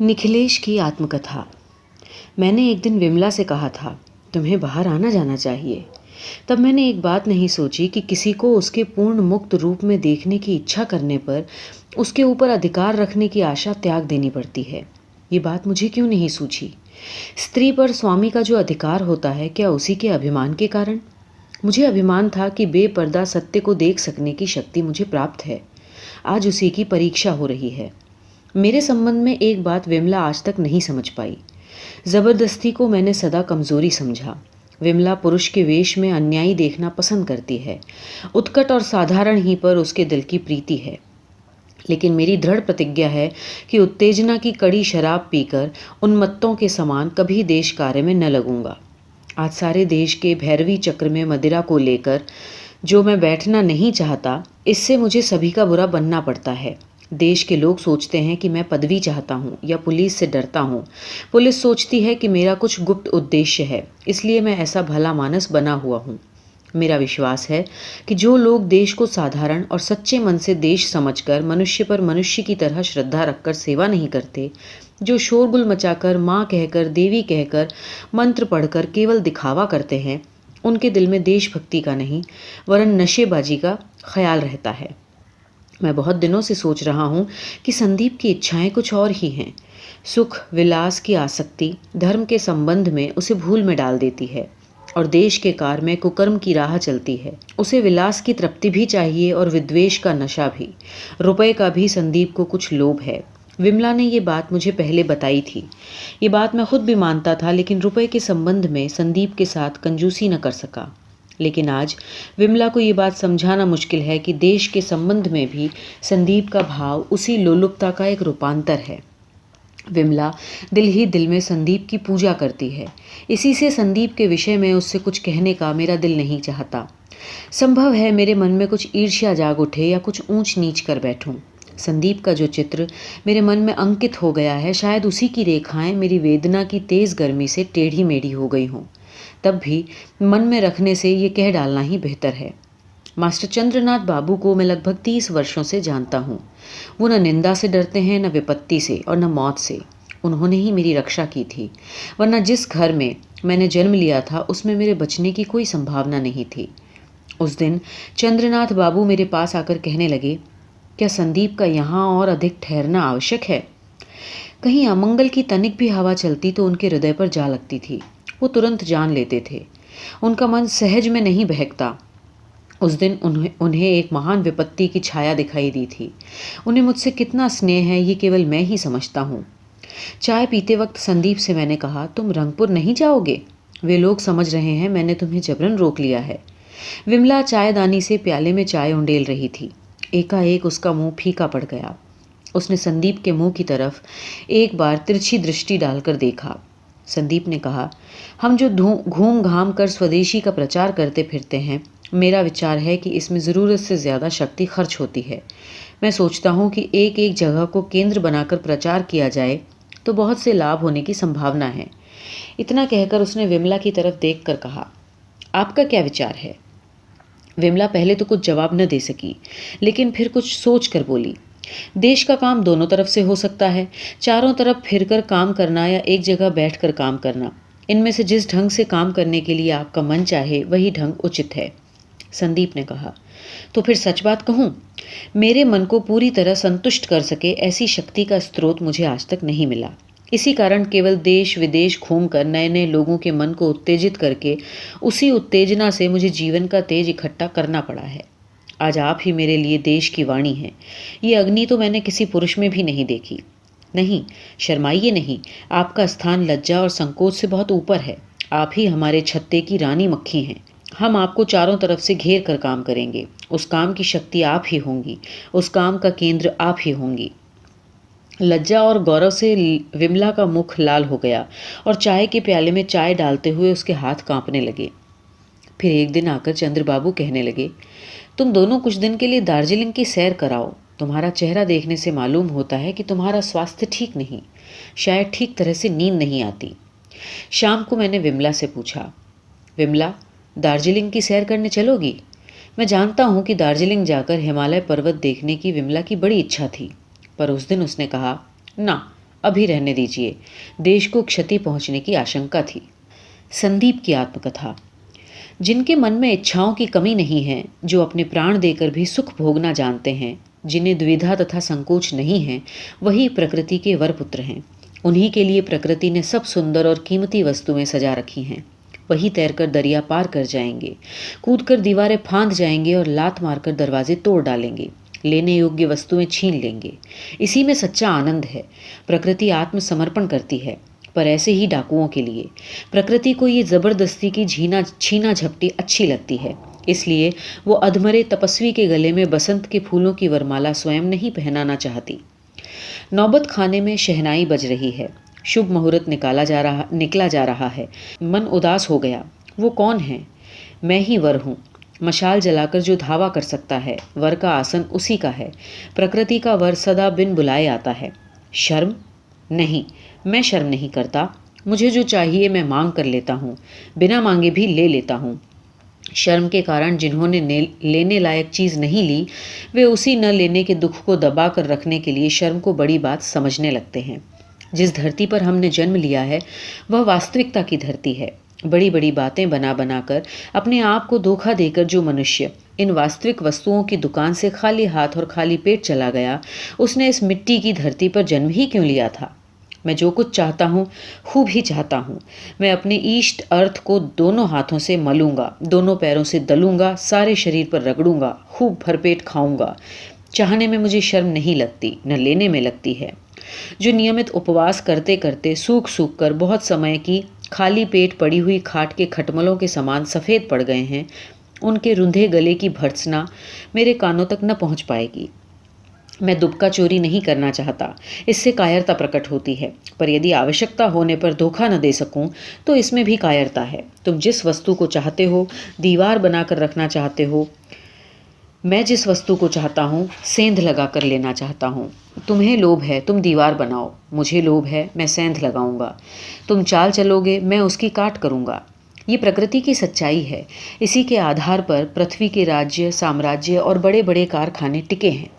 निखिलेश की आत्मकथा। मैंने एक दिन विमला से कहा था, तुम्हें बाहर आना जाना चाहिए। तब मैंने एक बात नहीं सोची कि किसी को उसके पूर्ण मुक्त रूप में देखने की इच्छा करने पर उसके ऊपर अधिकार रखने की आशा त्याग देनी पड़ती है। ये बात मुझे क्यों नहीं सूझी? स्त्री पर स्वामी का जो अधिकार होता है, क्या उसी के अभिमान के कारण? मुझे अभिमान था कि बेपर्दा सत्य को देख सकने की शक्ति मुझे प्राप्त है। आज उसी की परीक्षा हो रही है। मेरे संबंध में एक बात विमला आज तक नहीं समझ पाई। जबरदस्ती को मैंने सदा कमजोरी समझा। विमला पुरुष के वेश में अन्यायी देखना पसंद करती है। उत्कट और साधारण ही पर उसके दिल की प्रीति है। लेकिन मेरी दृढ़ प्रतिज्ञा है कि उत्तेजना की कड़ी शराब पीकर उन्मत्तों के समान कभी देश कार्य में न लगूंगा। आज सारे देश के भैरवी चक्र में मदिरा को लेकर जो मैं बैठना नहीं चाहता, इससे मुझे सभी का बुरा बनना पड़ता है। देश के लोग सोचते हैं कि मैं पदवी चाहता हूँ या पुलिस से डरता हूँ। पुलिस सोचती है कि मेरा कुछ गुप्त उद्देश्य है, इसलिए मैं ऐसा भला मानस बना हुआ हूँ। मेरा विश्वास है कि जो लोग देश को साधारण और सच्चे मन से देश समझकर मनुष्य पर मनुष्य की तरह श्रद्धा रखकर सेवा नहीं करते, जो शोरगुल मचाकर माँ कहकर देवी कहकर मंत्र पढ़कर केवल दिखावा करते हैं, उनके दिल में देशभक्ति का नहीं वरन नशेबाजी का ख्याल रहता है। मैं बहुत दिनों से सोच रहा हूँ कि संदीप की इच्छाएं कुछ और ही हैं। सुख विलास की आसक्ति धर्म के संबंध में उसे भूल में डाल देती है और देश के कार्य में कुकर्म की राह चलती है। उसे विलास की तृप्ति भी चाहिए और विद्वेष का नशा भी। रुपए का भी संदीप को कुछ लोभ है। विमला ने ये बात मुझे पहले बताई थी। ये बात मैं खुद भी मानता था, लेकिन रुपए के संबंध में संदीप के साथ कंजूसी न कर सका। लेकिन आज विमला को ये बात समझाना मुश्किल है कि देश के संबंध में भी संदीप का भाव उसी लोलुपता का एक रूपांतर है। विमला दिल ही दिल में संदीप की पूजा करती है। इसी से संदीप के विषय में उससे कुछ कहने का मेरा दिल नहीं चाहता। संभव है मेरे मन में कुछ ईर्ष्या जाग उठे या कुछ ऊंच नीच कर बैठूं। संदीप का जो चित्र मेरे मन में अंकित हो गया है, शायद उसी की रेखाएं मेरी वेदना की तेज गर्मी से टेढ़ी मेढ़ी हो गई हों। तब भी मन में रखने से ये कह डालना ही बेहतर है। मास्टर चंद्रनाथ बाबू को मैं लगभग 30 वर्षों से जानता हूँ। वो न निंदा से डरते हैं, न विपत्ति से और न मौत से। उन्होंने ही मेरी रक्षा की थी, वरना जिस घर में मैंने जन्म लिया था उसमें मेरे बचने की कोई संभावना नहीं थी। उस दिन चंद्रनाथ बाबू मेरे पास आकर कहने लगे, क्या संदीप का यहाँ और अधिक ठहरना आवश्यक है? कहीं अमंगल की तनिक भी हवा चलती तो उनके हृदय पर जा लगती थी। वो तुरंत जान लेते थे। उनका मन सहज में नहीं बहकता। उस दिन उन्हें एक महान विपत्ति की छाया दिखाई दी थी। उन्हें मुझसे कितना स्नेह है ये केवल मैं ही समझता हूँ। चाय पीते वक्त संदीप से मैंने कहा, तुम रंगपुर नहीं जाओगे? वे लोग समझ रहे हैं मैंने तुम्हें जबरन रोक लिया है। विमला चायदानी से प्याले में चाय उंडेल रही थी। एकाएक उसका मुंह फीका पड़ गया। उसने संदीप के मुंह की तरफ एक बार तिरछी दृष्टि डालकर देखा। संदीप ने कहा, हम जो घूम घाम कर स्वदेशी का प्रचार करते फिरते हैं, मेरा विचार है कि इसमें ज़रूरत से ज़्यादा शक्ति खर्च होती है। मैं सोचता हूँ कि एक एक जगह को केंद्र बनाकर प्रचार किया जाए तो बहुत से लाभ होने की संभावना है। इतना कहकर उसने विमला की तरफ देखकर कहा, आपका क्या विचार है? विमला पहले तो कुछ जवाब न दे सकी, लेकिन फिर कुछ सोच कर बोली, देश का काम दोनों तरफ से हो सकता है। चारों तरफ फिरकर काम करना या एक जगह बैठकर काम करना, इनमें से जिस ढंग से काम करने के लिए आपका मन चाहे वही ढंग उचित है। संदीप ने कहा, तो फिर सच बात कहूँ, मेरे मन को पूरी तरह संतुष्ट कर सके ऐसी शक्ति का स्रोत मुझे आज तक नहीं मिला। इसी कारण केवल देश विदेश घूमकर नए नए लोगों के मन को उत्तेजित करके उसी उत्तेजना से मुझे जीवन का तेज इकट्ठा करना पड़ा है। आज आप ही मेरे लिए देश की वाणी हैं। ये अग्नि तो मैंने किसी पुरुष में भी नहीं देखी। नहीं, शर्माइए नहीं, आपका स्थान लज्जा और संकोच से बहुत ऊपर है। आप ही हमारे छत्ते की रानी मक्खी हैं। हम आपको चारों तरफ से घेर कर काम करेंगे। उस काम की शक्ति आप ही होंगी, उस काम का केंद्र आप ही होंगी। लज्जा और गौरव से विमला का मुख लाल हो गया और चाय के प्याले में चाय डालते हुए उसके हाथ कांपने लगे। फिर एक दिन आकर चंद्रबाबू कहने लगे, तुम दोनों कुछ दिन के लिए दार्जिलिंग की सैर कराओ। तुम्हारा चेहरा देखने से मालूम होता है कि तुम्हारा स्वास्थ्य ठीक नहीं, शायद ठीक तरह से नींद नहीं आती। शाम को मैंने विमला से पूछा, विमला, दार्जिलिंग की सैर करने चलोगी? मैं जानता हूँ कि दार्जिलिंग जाकर हिमालय पर्वत देखने की विमला की बड़ी इच्छा थी, पर उस दिन उसने कहा, ना, अभी रहने दीजिए, देश को क्षति पहुंचने की आशंका थी। संदीप की आत्मकथा। जिनके मन में इच्छाओं की कमी नहीं है, जो अपने प्राण देकर भी सुख भोगना जानते हैं, जिन्हें द्विधा तथा संकोच नहीं है, वही प्रकृति के वरपुत्र हैं। उन्हीं के लिए प्रकृति ने सब सुंदर और कीमती वस्तुएं सजा रखी हैं। वही तैरकर दरिया पार कर जाएंगे, कूदकर दीवारें फांद जाएंगे और लात मारकर दरवाजे तोड़ डालेंगे, लेने योग्य वस्तुएं छीन लेंगे। इसी में सच्चा आनंद है। प्रकृति आत्मसमर्पण करती है, पर ऐसे ही डाकुओं के लिए। प्रकृति को ये जबरदस्ती की छीना झपटी अच्छी लगती है, इसलिए वो अधमरे तपस्वी के गले में बसंत के फूलों की वरमाला स्वयं नहीं पहनाना चाहती। नौबत खाने में शहनाई बज रही है। शुभ मुहूर्त निकला जा रहा है। मन उदास हो गया। वो कौन है? मैं ही वर हूँ। मशाल जलाकर जो धावा कर सकता है, वर का आसन उसी का है। प्रकृति का वर सदा बिन बुलाए आता है। शर्म? नहीं, मैं शर्म नहीं करता। मुझे जो चाहिए मैं मांग कर लेता हूँ, बिना मांगे भी ले लेता हूँ। शर्म के कारण जिन्होंने लेने लायक चीज़ नहीं ली, वे उसी न लेने के दुख को दबा कर रखने के लिए शर्म को बड़ी बात समझने लगते हैं। जिस धरती पर हमने जन्म लिया है, वह वास्तविकता की धरती है। बड़ी बड़ी बातें बना बनाकर अपने आप को धोखा देकर जो मनुष्य इन वास्तविक वस्तुओं की दुकान से खाली हाथ और खाली पेट चला गया, उसने इस मिट्टी की धरती पर जन्म ही क्यों लिया था? मैं जो कुछ चाहता हूँ, खूब ही चाहता हूँ। मैं अपने ईष्ट अर्थ को दोनों हाथों से मलूंगा, दोनों पैरों से दलूंगा, सारे शरीर पर रगड़ूंगा, खूब भरपेट खाऊंगा। चाहने में मुझे शर्म नहीं लगती, न लेने में लगती है। जो नियमित उपवास करते करते सूख सूख कर बहुत समय की खाली पेट पड़ी हुई खाट के खटमलों के समान सफ़ेद पड़ गए हैं, उनके रुंधे गले की भर्त्सना मेरे कानों तक न पहुँच पाएगी। मैं दुबका चोरी नहीं करना चाहता, इससे कायरता प्रकट होती है, पर यदि आवश्यकता होने पर धोखा न दे सकूं, तो इसमें भी कायरता है। तुम जिस वस्तु को चाहते हो, दीवार बनाकर रखना चाहते हो। मैं जिस वस्तु को चाहता हूँ, सेंध लगा कर लेना चाहता हूँ। तुम्हें लोभ है, तुम दीवार बनाओ। मुझे लोभ है, मैं सेंध लगाऊंगा। तुम चाल चलोगे, मैं उसकी काट करूंगा। ये प्रकृति की सच्चाई है। इसी के आधार पर पृथ्वी के राज्य, साम्राज्य और बड़े बड़े कारखाने टिके हैं।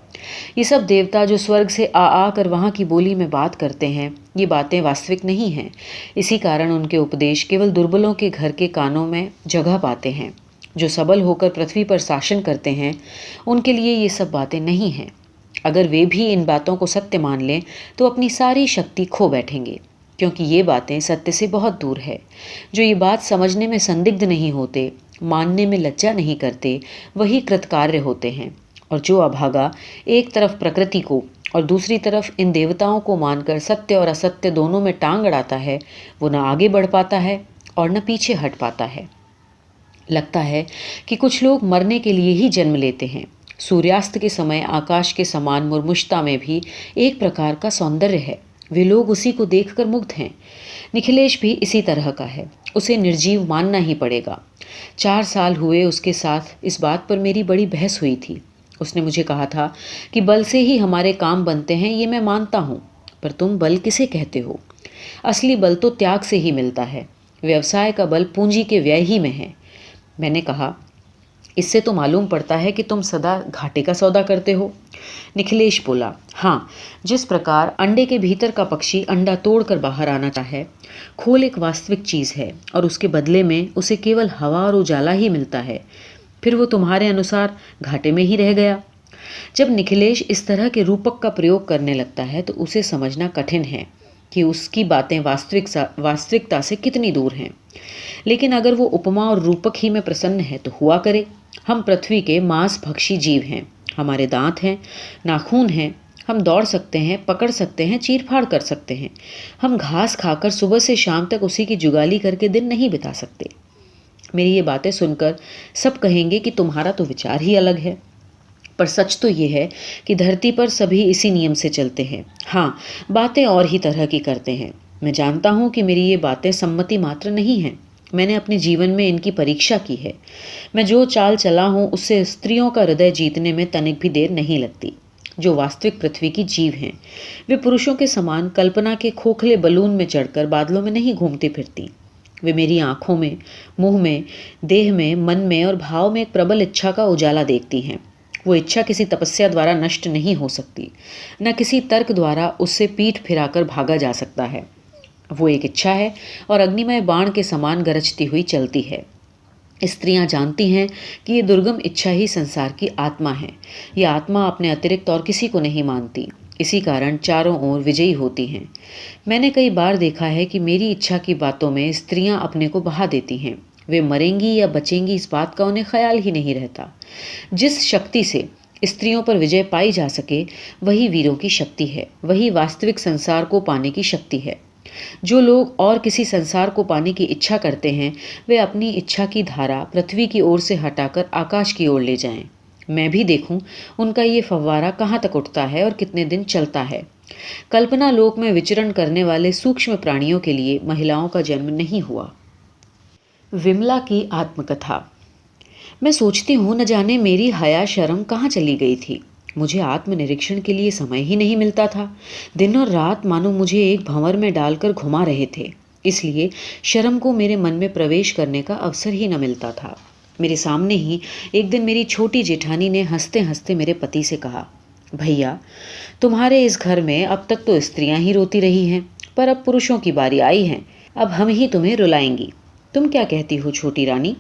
ये सब देवता जो स्वर्ग से आ कर वहाँ की बोली में बात करते हैं, ये बातें वास्तविक नहीं हैं। इसी कारण उनके उपदेश केवल दुर्बलों के घर के कानों में जगह पाते हैं। जो सबल होकर पृथ्वी पर शासन करते हैं, उनके लिए ये सब बातें नहीं हैं। अगर वे भी इन बातों को सत्य मान लें, तो अपनी सारी शक्ति खो बैठेंगे, क्योंकि ये बातें सत्य से बहुत दूर है। जो ये बात समझने में संदिग्ध नहीं होते, मानने में लज्जा नहीं करते, वही कृतकार्य होते हैं। और जो अभागा एक तरफ प्रकृति को और दूसरी तरफ इन देवताओं को मानकर सत्य और असत्य दोनों में टांग अड़ाता है, वो न आगे बढ़ पाता है और न पीछे हट पाता है। लगता है कि कुछ लोग मरने के लिए ही जन्म लेते हैं। सूर्यास्त के समय आकाश के समान मुर्मुष्ता में भी एक प्रकार का सौंदर्य है। वे लोग उसी को देखकर मुग्ध हैं। निखिलेश भी इसी तरह का है। उसे निर्जीव मानना ही पड़ेगा। 4 साल हुए उसके साथ इस बात पर मेरी बड़ी बहस हुई थी। उसने मुझे कहा था कि बल से ही हमारे काम बनते हैं, ये मैं मानता हूँ, पर तुम बल किसे कहते हो? असली बल तो त्याग से ही मिलता है। व्यवसाय का बल पूंजी के व्यय ही में है। मैंने कहा, इससे तो मालूम पड़ता है कि तुम सदा घाटे का सौदा करते हो। निखिलेश बोला, हाँ, जिस प्रकार अंडे के भीतर का पक्षी अंडा तोड़कर बाहर आना चाहे, खोल एक वास्तविक चीज़ है और उसके बदले में उसे केवल हवा और उजाला ही मिलता है। फिर वो तुम्हारे अनुसार घाटे में ही रह गया। जब निखिलेश इस तरह के रूपक का प्रयोग करने लगता है, तो उसे समझना कठिन है कि उसकी बातें वास्तविकता से कितनी दूर हैं। लेकिन अगर वो उपमा और रूपक ही में प्रसन्न है तो हुआ करे। हम पृथ्वी के मांस भक्षी जीव हैं। हमारे दांत हैं, नाखून हैं। हम दौड़ सकते हैं, पकड़ सकते हैं, चीर-फाड़ कर सकते हैं। हम घास खाकर सुबह से शाम तक उसी की जुगाली करके दिन नहीं बिता सकते। मेरी ये बातें सुनकर सब कहेंगे कि तुम्हारा तो विचार ही अलग है, पर सच तो ये है कि धरती पर सभी इसी नियम से चलते हैं। हाँ, बातें और ही तरह की करते हैं। मैं जानता हूँ कि मेरी ये बातें सम्मति मात्र नहीं हैं। मैंने अपने जीवन में इनकी परीक्षा की है। मैं जो चाल चला हूँ, उससे स्त्रियों का हृदय जीतने में तनिक भी देर नहीं लगती। जो वास्तविक पृथ्वी की जीव हैं, वे पुरुषों के समान कल्पना के खोखले बलून में चढ़कर बादलों में नहीं घूमती फिरती। वे मेरी आँखों में, मुँह में, देह में, मन में और भाव में एक प्रबल इच्छा का उजाला देखती हैं। वो इच्छा किसी तपस्या द्वारा नष्ट नहीं हो सकती, न किसी तर्क द्वारा उससे पीठ फिराकर भागा जा सकता है। वो एक इच्छा है और अग्निमय बाण के समान गरजती हुई चलती है। स्त्रियां जानती हैं कि ये दुर्गम इच्छा ही संसार की आत्मा है। ये आत्मा अपने अतिरिक्त और किसी को नहीं मानती, इसी कारण चारों ओर विजयी होती हैं। मैंने कई बार देखा है कि मेरी इच्छा की बातों में स्त्रियां अपने को बहा देती हैं। वे मरेंगी या बचेंगी इस बात का उन्हें ख्याल ही नहीं रहता। जिस शक्ति से स्त्रियों पर विजय पाई जा सके वही वीरों की शक्ति है, वही वास्तविक संसार को पाने की शक्ति है। जो लोग और किसी संसार को पाने की इच्छा करते हैं वे अपनी इच्छा की धारा पृथ्वी की ओर से हटाकर आकाश की ओर ले जाएं। मैं भी देखूं उनका ये फव्वारा कहाँ तक उठता है और कितने दिन चलता है। कल्पना लोक में विचरण करने वाले सूक्ष्म प्राणियों के लिए महिलाओं का जन्म नहीं हुआ। विमला की आत्मकथा। मैं सोचती हूँ न जाने मेरी हया शर्म कहाँ चली गई थी। मुझे आत्मनिरीक्षण के लिए समय ही नहीं मिलता था। दिन और रात मानो मुझे एक भंवर में डालकर घुमा रहे थे, इसलिए शर्म को मेरे मन में प्रवेश करने का अवसर ही न मिलता था। मेरे सामने ही एक दिन मेरी छोटी जेठानी ने हंसते हंसते मेरे पति से कहा, भैया तुम्हारे इस घर में अब तक तो स्त्रियां ही रोती रही हैं, पर अब पुरुषों की बारी आई है, अब हम ही तुम्हें रुलाएंगी। तुम क्या कहती हो छोटी रानी?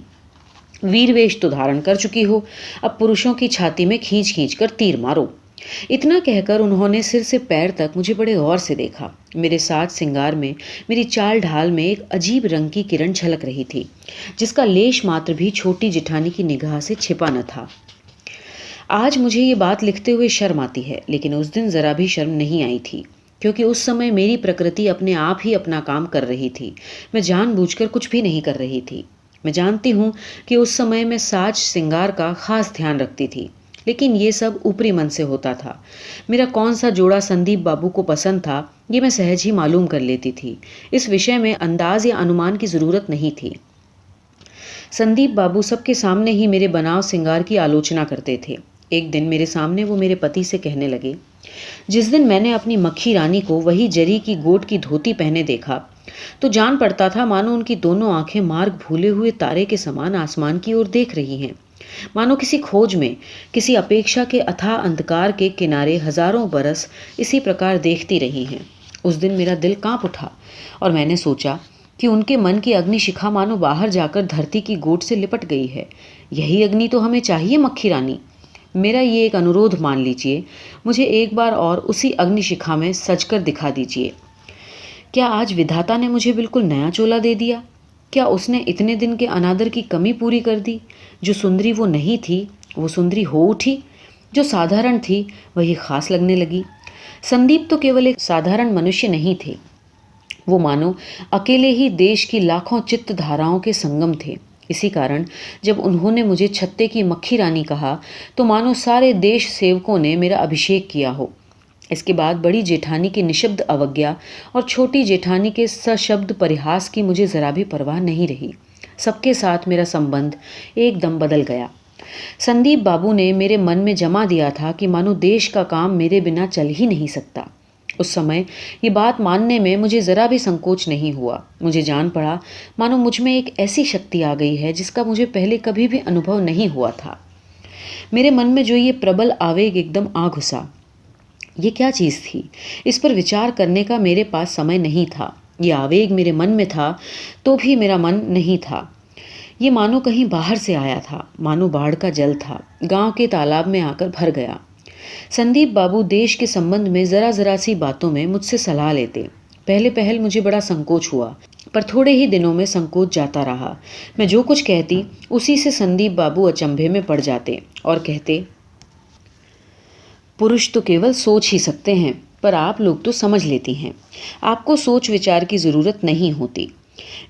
वीर वेश तो धारण कर चुकी हो, अब पुरुषों की छाती में खींच खींच कर तीर मारो। इतना कहकर उन्होंने सिर से पैर तक मुझे बड़े गौर से देखा। मेरे साज सिंगार में, मेरी चाल ढाल में एक अजीब रंग की किरण झलक रही थी, जिसका लेश मात्र भी छोटी जेठानी की निगाह से छिपा न था। आज मुझे ये बात लिखते हुए शर्म आती है, लेकिन उस दिन जरा भी शर्म नहीं आई थी, क्योंकि उस समय मेरी प्रकृति अपने आप ही अपना काम कर रही थी। मैं जानबूझकर कुछ भी नहीं कर रही थी। मैं जानती हूँ कि उस समय मैं साज सिंगार का खास ध्यान रखती थी, लेकिन ये सब ऊपरी मन से होता था। मेरा कौन सा जोड़ा संदीप बाबू को पसंद था ये मैं सहज ही मालूम कर लेती थी। इस विषय में अंदाज या अनुमान की ज़रूरत नहीं थी। संदीप बाबू सबके सामने ही मेरे बनाव सिंगार की आलोचना करते थे। एक दिन मेरे सामने वो मेरे पति से कहने लगे, जिस दिन मैंने अपनी मक्खी रानी को वही जरी की गोट की धोती पहने देखा तो जान पड़ता था मानो उनकी दोनों आंखें मार्ग भूले हुए तारे के समान आसमान की ओर देख रही हैं, मानो किसी खोज में, किसी अपेक्षा के अथाह अंधकार के किनारे हजारों बरस इसी प्रकार देखती रही हैं। उस दिन मेरा दिल कांप उठा और मैंने सोचा कि उनके मन की अग्निशिखा मानो बाहर जाकर धरती की गोट से लिपट गई है। यही अग्नि तो हमें चाहिए मक्खी रानी। मेरा ये एक अनुरोध मान लीजिए, मुझे एक बार और उसी अग्निशिखा में सजकर दिखा दीजिए। क्या आज विधाता ने मुझे बिल्कुल नया चोला दे दिया? क्या उसने इतने दिन के अनादर की कमी पूरी कर दी? जो सुंदरी वो नहीं थी वो सुंदरी हो उठी, जो साधारण थी वही खास लगने लगी। संदीप तो केवल एक साधारण मनुष्य नहीं थे, वो मानो अकेले ही देश की लाखों चित्त धाराओं के संगम थे। इसी कारण जब उन्होंने मुझे छत्ते की मक्खी रानी कहा तो मानो सारे देश सेवकों ने मेरा अभिषेक किया हो। इसके बाद बड़ी जेठानी की निशब्द अवज्ञा और छोटी जेठानी के सशब्द परिहास की मुझे जरा भी परवाह नहीं रही। सबके साथ मेरा संबंध एकदम बदल गया। संदीप बाबू ने मेरे मन में जमा दिया था कि मानो देश का काम मेरे बिना चल ही नहीं सकता। उस समय ये बात मानने में मुझे ज़रा भी संकोच नहीं हुआ। मुझे जान पड़ा मानो मुझ में एक ऐसी शक्ति आ गई है जिसका मुझे पहले कभी भी अनुभव नहीं हुआ था। मेरे मन में जो ये प्रबल आवेग एकदम आ घुसा, ये क्या चीज़ थी? इस पर विचार करने का मेरे पास समय नहीं था। ये आवेग मेरे मन में था तो भी मेरा मन नहीं था। ये मानो कहीं बाहर से आया था, मानो बाढ़ का जल था, गांव के तालाब में आकर भर गया। संदीप बाबू देश के संबंध में ज़रा ज़रा सी बातों में मुझसे सलाह लेते। पहले पहल मुझे बड़ा संकोच हुआ, पर थोड़े ही दिनों में संकोच जाता रहा। मैं जो कुछ कहती उसी से संदीप बाबू अचंभे में पड़ जाते और कहते, पुरुष तो केवल सोच ही सकते हैं, पर आप लोग तो समझ लेती हैं। आपको सोच विचार की ज़रूरत नहीं होती।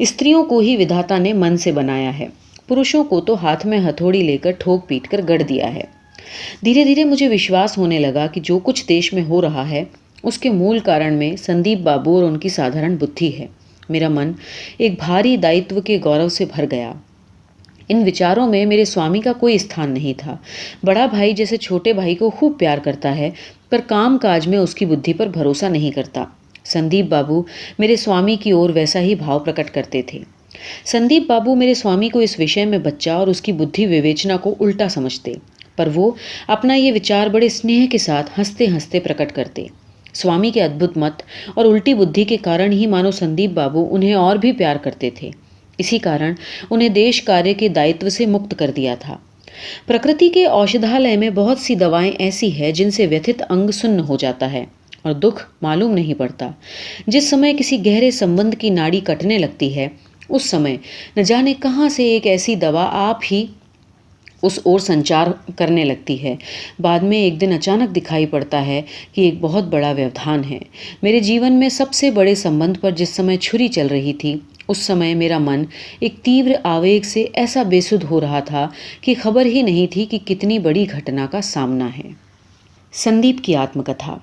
स्त्रियों को ही विधाता ने मन से बनाया है, पुरुषों को तो हाथ में हथौड़ी लेकर ठोक पीट कर गढ़ दिया है। धीरे धीरे मुझे विश्वास होने लगा कि जो कुछ देश में हो रहा है उसके मूल कारण में संदीप बाबू और उनकी साधारण बुद्धि है। मेरा मन एक भारी दायित्व के गौरव से भर गया। इन विचारों में मेरे स्वामी का कोई स्थान नहीं था। बड़ा भाई जैसे छोटे भाई को खूब प्यार करता है, पर काम काज में उसकी बुद्धि पर भरोसा नहीं करता। संदीप बाबू मेरे स्वामी की ओर वैसा ही भाव प्रकट करते थे। संदीप बाबू मेरे स्वामी को इस विषय में बच्चा और उसकी बुद्धि विवेचना को उल्टा समझते। पर वो अपना ये विचार बड़े स्नेह के साथ हंसते हंसते प्रकट करते। स्वामी के अद्भुत मत और उल्टी बुद्धि के कारण ही मानो संदीप बाबू उन्हें और भी प्यार करते थे। इसी कारण उन्हें देश कार्य के दायित्व से मुक्त कर दिया था। प्रकृति के औषधालय में बहुत सी दवाएं ऐसी है जिनसे व्यथित अंग सुन्न हो जाता है और दुख मालूम नहीं पड़ता। जिस समय किसी गहरे संबंध की नाड़ी कटने लगती है, उस समय न जाने कहाँ से एक ऐसी दवा आप ही उस ओर संचार करने लगती है। बाद में एक दिन अचानक दिखाई पड़ता है कि एक बहुत बड़ा व्यवधान है। मेरे जीवन में सबसे बड़े संबंध पर जिस समय छुरी चल रही थी, उस समय मेरा मन एक तीव्र आवेग से ऐसा बेसुध हो रहा था कि खबर ही नहीं थी कि कितनी बड़ी घटना का सामना है। संदीप की आत्मकथा।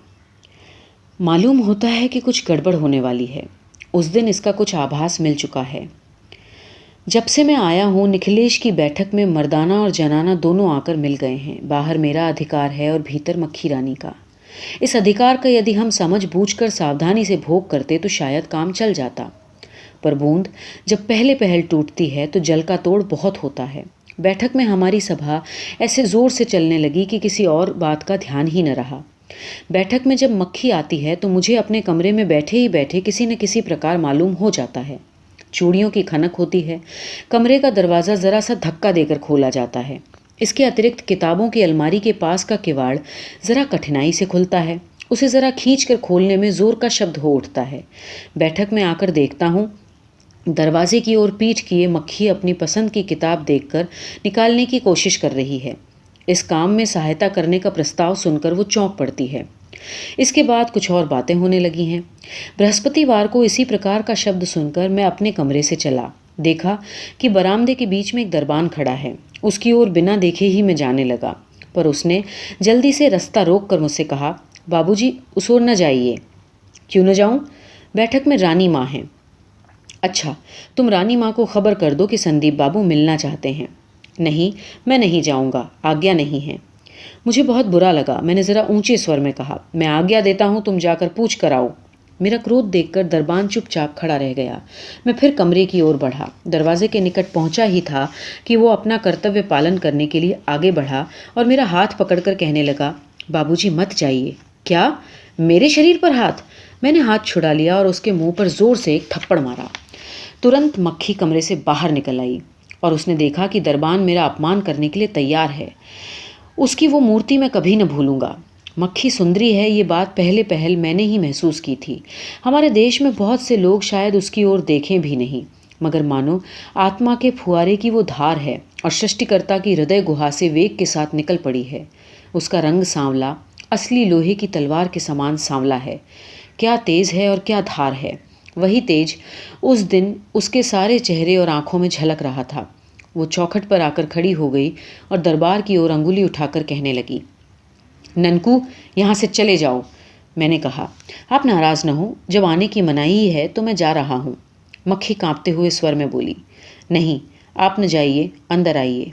मालूम होता है कि कुछ गड़बड़ होने वाली है। उस दिन इसका कुछ आभास मिल चुका है। जब से मैं आया हूँ, निखिलेश की बैठक में मर्दाना और जनाना दोनों आकर मिल गए हैं। बाहर मेरा अधिकार है और भीतर मक्खी रानी का। इस अधिकार का यदि हम समझ बूझ कर सावधानी से भोग करते तो शायद काम चल जाता, पर बूंद जब पहले पहल टूटती है तो जल का तोड़ बहुत होता है। बैठक में हमारी सभा ऐसे जोर से चलने लगी कि किसी और बात का ध्यान ही न रहा। बैठक में जब मक्खी आती है तो मुझे अपने कमरे में बैठे ही बैठे किसी न किसी प्रकार मालूम हो जाता है। चूड़ियों की खनक होती है। कमरे का दरवाज़ा ज़रा सा धक्का देकर खोला जाता है। इसके अतिरिक्त किताबों की अलमारी के पास का किवाड़ ज़रा कठिनाई से खुलता है। उसे ज़रा खींच कर खोलने में ज़ोर का शब्द हो उठता है। बैठक में आकर देखता हूँ, दरवाजे की ओर पीठ किए मक्खी अपनी पसंद की किताब देखकर निकालने की कोशिश कर रही है। इस काम में सहायता करने का प्रस्ताव सुनकर वो चौंक पड़ती है। इसके बाद कुछ और बातें होने लगी हैं। बृहस्पतिवार को इसी प्रकार का शब्द सुनकर मैं अपने कमरे से चला। देखा कि बरामदे के बीच में एक दरबान खड़ा है। उसकी ओर बिना देखे ही मैं जाने लगा, पर उसने जल्दी से रास्ता रोक कर मुझसे कहा, बाबूजी उस ओर न जाइए। क्यों न जाऊं? बैठक में रानी माँ हैं। अच्छा, तुम रानी माँ को खबर कर दो कि संदीप बाबू मिलना चाहते हैं। नहीं, मैं नहीं जाऊंगा, आज्ञा नहीं है। मुझे बहुत बुरा लगा। मैंने ज़रा ऊंचे स्वर में कहा, मैं आज्ञा देता हूँ, तुम जाकर पूछ कर आओ। मेरा क्रोध देखकर दरबान चुपचाप खड़ा रह गया। मैं फिर कमरे की ओर बढ़ा। दरवाजे के निकट पहुंचा ही था कि वो अपना कर्तव्य पालन करने के लिए आगे बढ़ा और मेरा हाथ पकड़कर कहने लगा, बाबूजी मत जाइए। क्या? मेरे शरीर पर हाथ? मैंने हाथ छुड़ा लिया और उसके मुंह पर जोर से एक थप्पड़ मारा। तुरंत मक्खी कमरे से बाहर निकल आई और उसने देखा कि दरबान मेरा अपमान करने के लिए तैयार है। उसकी वो मूर्ति मैं कभी न भूलूंगा। मक्खी सुंदरी है, ये बात पहले पहल मैंने ही महसूस की थी। हमारे देश में बहुत से लोग शायद उसकी ओर देखें भी नहीं, मगर मानो आत्मा के फुआरे की वो धार है और सृष्टिकर्ता की हृदय गुहा से वेग के साथ निकल पड़ी है। उसका रंग सांवला, असली लोहे की तलवार के समान सांवला है। क्या तेज है और क्या धार है। वही तेज उस दिन उसके सारे चेहरे और आंखों में झलक रहा था। वो चौखट पर आकर खड़ी हो गई और दरबार की ओर अंगुली उठाकर कहने लगी, ननकू यहाँ से चले जाओ। मैंने कहा, आप नाराज़ न हो, जब आने की मनाही ही है तो मैं जा रहा हूँ। मक्खी कांपते हुए स्वर में बोली, नहीं, आप न जाइए, अंदर आइए।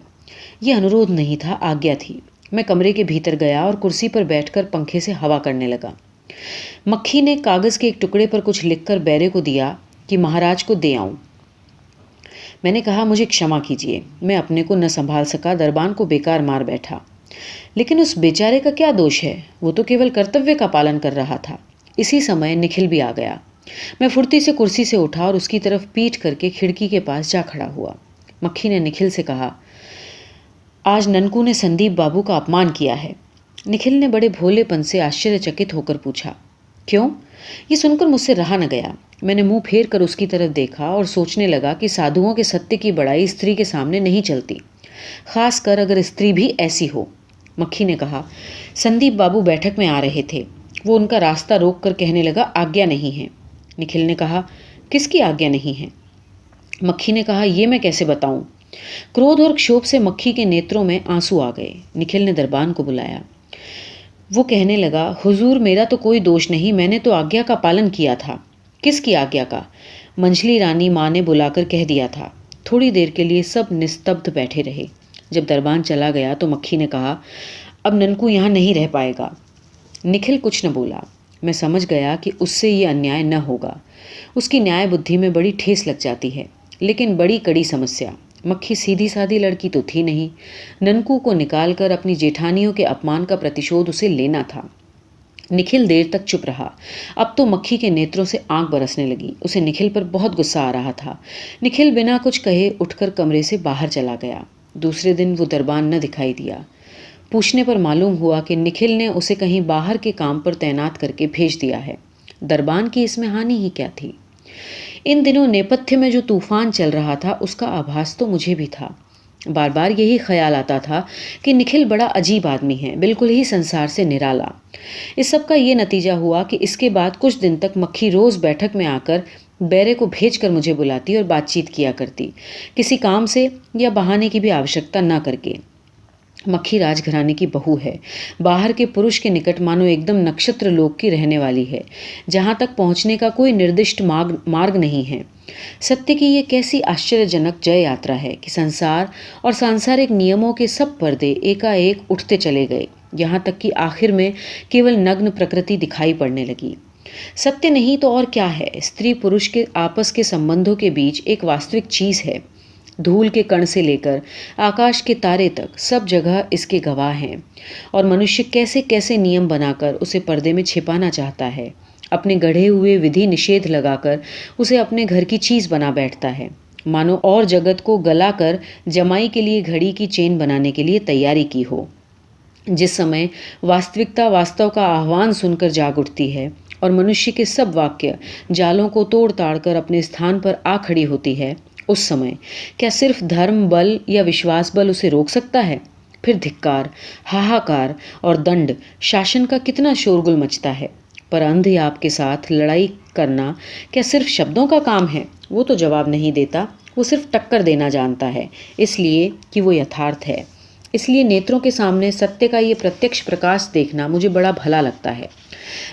ये अनुरोध नहीं था, आज्ञा थी। मैं कमरे के भीतर गया और कुर्सी पर बैठकर पंखे से हवा करने लगा। मक्खी ने कागज़ के एक टुकड़े पर कुछ लिखकर बैरे को दिया कि महाराज को दे आऊं। मैंने कहा, मुझे क्षमा कीजिए, मैं अपने को न संभाल सका, दरबान को बेकार मार बैठा। लेकिन उस बेचारे का क्या दोष है? वो तो केवल कर्तव्य का पालन कर रहा था। इसी समय निखिल भी आ गया। मैं फुर्ती से कुर्सी से उठा और उसकी तरफ पीठ करके खिड़की के पास जा खड़ा हुआ। मक्खी ने निखिल से कहा, आज ननकू ने संदीप बाबू का अपमान किया है। निखिल ने बड़े भोलेपन से आश्चर्यचकित होकर पूछा, क्यों? ये सुनकर मुझसे रहा न गया। मैंने मुंह फेर कर उसकी तरफ देखा और सोचने लगा कि साधुओं के सत्य की बड़ाई स्त्री के सामने नहीं चलती, खास कर अगर स्त्री भी ऐसी हो। मक्खी ने कहा, संदीप बाबू बैठक में आ रहे थे। वो उनका रास्ता रोक कर कहने लगा, आज्ञा नहीं है। निखिल ने कहा, किसकी आज्ञा नहीं है? मक्खी ने कहा, ये मैं कैसे बताऊं? क्रोध और क्षोभ से मक्खी के नेत्रों में आंसू आ गए। निखिल ने दरबान को बुलाया। वो कहने लगा, हुजूर मेरा तो कोई दोष नहीं, मैंने तो आज्ञा का पालन किया था। किसकी आज्ञा का? मंझली रानी माँ ने बुलाकर कह दिया था। थोड़ी देर के लिए सब निस्तब्ध बैठे रहे। जब दरबान चला गया तो मक्खी ने कहा, अब ननकू यहाँ नहीं रह पाएगा। निखिल कुछ न बोला। मैं समझ गया कि उससे ये अन्याय न होगा। उसकी न्याय बुद्धि में बड़ी ठेस लग जाती है, लेकिन बड़ी कड़ी समस्या। मक्खी सीधी सादी लड़की तो थी नहीं। ननकू को निकालकर अपनी जेठानियों के अपमान का प्रतिशोध उसे लेना था। निखिल देर तक चुप रहा। अब तो मक्खी के नेत्रों से आंख बरसने लगी। उसे निखिल पर बहुत गुस्सा आ रहा था। निखिल बिना कुछ कहे उठकर कमरे से बाहर चला गया। दूसरे दिन वो दरबान न दिखाई दिया। पूछने पर मालूम हुआ कि निखिल ने उसे कहीं बाहर के काम पर तैनात करके भेज दिया है। दरबान की इसमें हानि ही क्या थी। इन दिनों नेपथ्य में जो तूफान चल रहा था उसका आभास तो मुझे भी था। बार बार यही ख्याल आता था कि निखिल बड़ा अजीब आदमी है, बिल्कुल ही संसार से निराला। इस सब का ये नतीजा हुआ कि इसके बाद कुछ दिन तक मक्खी रोज़ बैठक में आकर बैरे को भेजकर मुझे बुलाती और बातचीत किया करती, किसी काम से या बहाने की भी आवश्यकता न करके। मक्खी राजघराने की बहू है। बाहर के पुरुष के निकट मानो एकदम नक्षत्र लोक की रहने वाली है, जहाँ तक पहुँचने का कोई निर्दिष्ट मार्ग नहीं है। सत्य की ये कैसी आश्चर्यजनक जय यात्रा है कि संसार और सांसारिक नियमों के सब पर्दे एकाएक उठते चले गए, यहाँ तक कि आखिर में केवल नग्न प्रकृति दिखाई पड़ने लगी। सत्य नहीं तो और क्या है, स्त्री पुरुष के आपस के संबंधों के बीच एक वास्तविक चीज़ है। धूल के कण से लेकर आकाश के तारे तक सब जगह इसके गवाह हैं। और मनुष्य कैसे कैसे नियम बनाकर उसे पर्दे में छिपाना चाहता है, अपने गढ़े हुए विधि निषेध लगाकर उसे अपने घर की चीज़ बना बैठता है, मानो और जगत को गलाकर जमाई के लिए घड़ी की चेन बनाने के लिए तैयारी की हो। जिस समय वास्तविकता वास्तव का आह्वान सुनकर जाग उठती है और मनुष्य के सब वाक्य जालों को तोड़ ताड़ कर अपने स्थान पर आ खड़ी होती है, उस समय क्या सिर्फ धर्म बल या विश्वास बल उसे रोक सकता है? फिर धिक्कार, हाहाकार और दंड, शासन का कितना शोरगुल मचता है। पर अंधे आपके साथ लड़ाई करना क्या सिर्फ शब्दों का काम है? वो तो जवाब नहीं देता, वो सिर्फ टक्कर देना जानता है, इसलिए कि वो यथार्थ है। इसलिए नेत्रों के सामने सत्य का ये प्रत्यक्ष प्रकाश देखना मुझे बड़ा भला लगता है।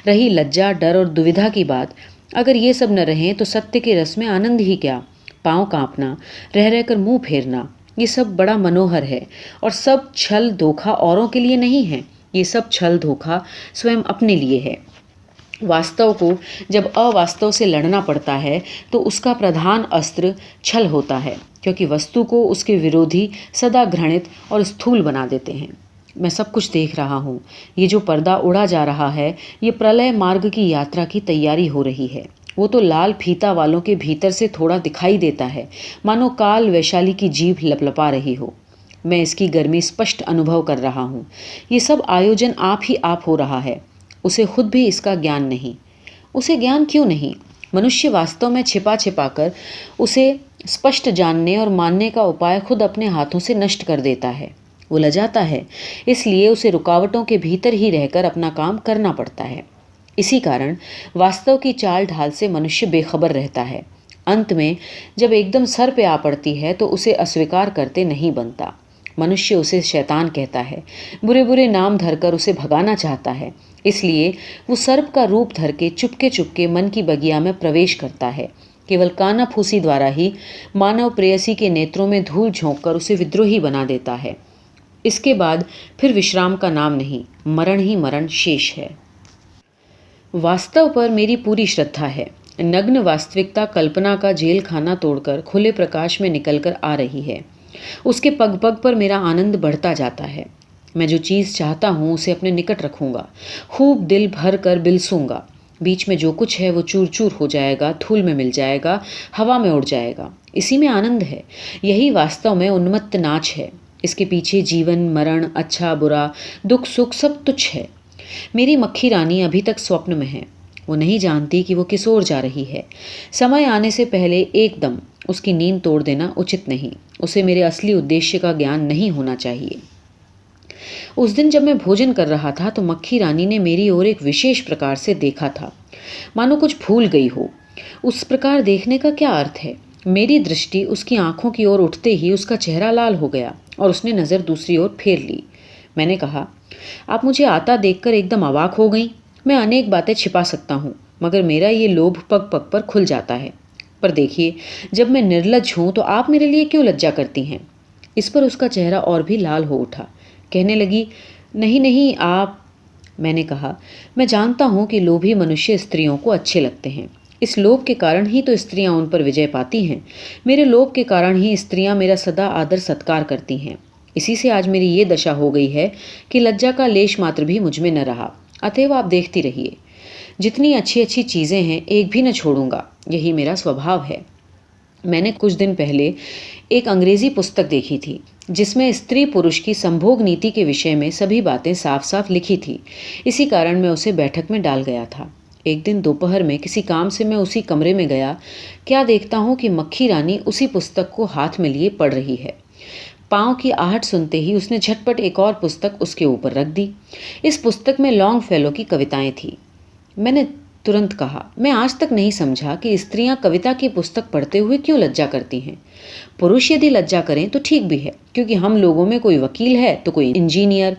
रही लज्जा, डर और दुविधा की बात, अगर ये सब न रहें तो सत्य के रस में आनंद ही क्या। पाँव कांपना, रह रहकर मुंह फेरना, ये सब बड़ा मनोहर है। और सब छल धोखा औरों के लिए नहीं है, ये सब छल धोखा स्वयं अपने लिए है। वास्तव को जब अवास्तव से लड़ना पड़ता है तो उसका प्रधान अस्त्र छल होता है, क्योंकि वस्तु को उसके विरोधी सदा घृणित और स्थूल बना देते हैं। मैं सब कुछ देख रहा हूँ। ये जो पर्दा उड़ा जा रहा है, ये प्रलय मार्ग की यात्रा की तैयारी हो रही है। वो तो लाल फीता वालों के भीतर से थोड़ा दिखाई देता है, मानो काल वैशाली की जीभ लपलपा रही हो। मैं इसकी गर्मी स्पष्ट अनुभव कर रहा हूँ। ये सब आयोजन आप ही आप हो रहा है। उसे खुद भी इसका ज्ञान नहीं। उसे ज्ञान क्यों नहीं? मनुष्य वास्तव में छिपा छिपा कर उसे स्पष्ट जानने और मानने का उपाय खुद अपने हाथों से नष्ट कर देता है। वो लजाता है, इसलिए उसे रुकावटों के भीतर ही रहकर अपना काम करना पड़ता है। इसी कारण वास्तव की चाल ढाल से मनुष्य बेखबर रहता है। अंत में जब एकदम सर पे आ पड़ती है तो उसे अस्वीकार करते नहीं बनता। मनुष्य उसे शैतान कहता है, बुरे बुरे नाम धरकर उसे भगाना चाहता है। इसलिए वो सर्प का रूप धर के चुपके चुपके मन की बगिया में प्रवेश करता है। केवल काना फूसी द्वारा ही मानव प्रेयसी के नेत्रों में धूल झोंककर उसे विद्रोही बना देता है। इसके बाद फिर विश्राम का नाम नहीं, मरण ही मरण शेष है। वास्तव पर मेरी पूरी श्रद्धा है। नग्न वास्तविकता कल्पना का जेल खाना तोड़कर खुले प्रकाश में निकलकर आ रही है। उसके पग पग पर मेरा आनंद बढ़ता जाता है। मैं जो चीज़ चाहता हूँ उसे अपने निकट रखूँगा, खूब दिल भर कर बिलसूँगा। बीच में जो कुछ है वो चूर चूर हो जाएगा, धूल में मिल जाएगा, हवा में उड़ जाएगा। इसी में आनंद है। यही वास्तव में उन्मत्त नाच है। इसके पीछे जीवन मरण, अच्छा बुरा, दुख सुख सब तुच्छ है। मेरी मक्खी रानी अभी तक स्वप्न में है। वो नहीं जानती कि वो किस ओर जा रही है। समय आने से पहले एकदम उसकी नींद तोड़ देना उचित नहीं। उसे मेरे असली उद्देश्य का ज्ञान नहीं होना चाहिए। उस दिन जब मैं भोजन कर रहा था तो मक्खी रानी ने मेरी ओर एक विशेष प्रकार से देखा था, मानो कुछ भूल गई हो। उस प्रकार देखने का क्या अर्थ है? मेरी दृष्टि उसकी आंखों की ओर उठते ही उसका चेहरा लाल हो गया और उसने नज़र दूसरी ओर फेर ली। मैंने कहा, आप मुझे आता देखकर एकदम अवाक हो गई। मैं अनेक बातें छिपा सकता हूँ, मगर मेरा ये लोभ पग पग पर खुल जाता है। पर देखिए, जब मैं निर्लज्ज हूँ तो आप मेरे लिए क्यों लज्जा करती हैं? इस पर उसका चेहरा और भी लाल हो उठा। कहने लगी, नहीं नहीं आप। मैंने कहा, मैं जानता हूँ कि लोभी मनुष्य स्त्रियों को अच्छे लगते हैं, इस लोभ के कारण ही तो स्त्रियां उन पर विजय पाती हैं। मेरे लोभ के कारण ही स्त्रियां मेरा सदा आदर सत्कार करती हैं। इसी से आज मेरी ये दशा हो गई है कि लज्जा का लेश मात्र भी मुझ में न रहा। अतएव आप देखती रहिए, जितनी अच्छी अच्छी चीज़ें हैं एक भी न छोड़ूंगा। यही मेरा स्वभाव है। मैंने कुछ दिन पहले एक अंग्रेजी पुस्तक देखी थी जिसमें स्त्री पुरुष की संभोग नीति के विषय में सभी बातें साफ साफ लिखी थी। इसी कारण मैं उसे बैठक में डाल गया था। एक दिन दोपहर में किसी काम से मैं उसी कमरे में गया। क्या देखता हूँ कि मक्खी रानी उसी पुस्तक को हाथ में लिए पढ़ रही है। पाँव की आहट सुनते ही उसने झटपट एक और पुस्तक उसके ऊपर रख दी। इस पुस्तक में लॉन्गफेलो की कविताएं थी। मैंने तुरंत कहा, मैं आज तक नहीं समझा कि स्त्रियां कविता की पुस्तक पढ़ते हुए क्यों लज्जा करती हैं। पुरुष यदि लज्जा करें तो ठीक भी है, क्योंकि हम लोगों में कोई वकील है तो कोई इंजीनियर,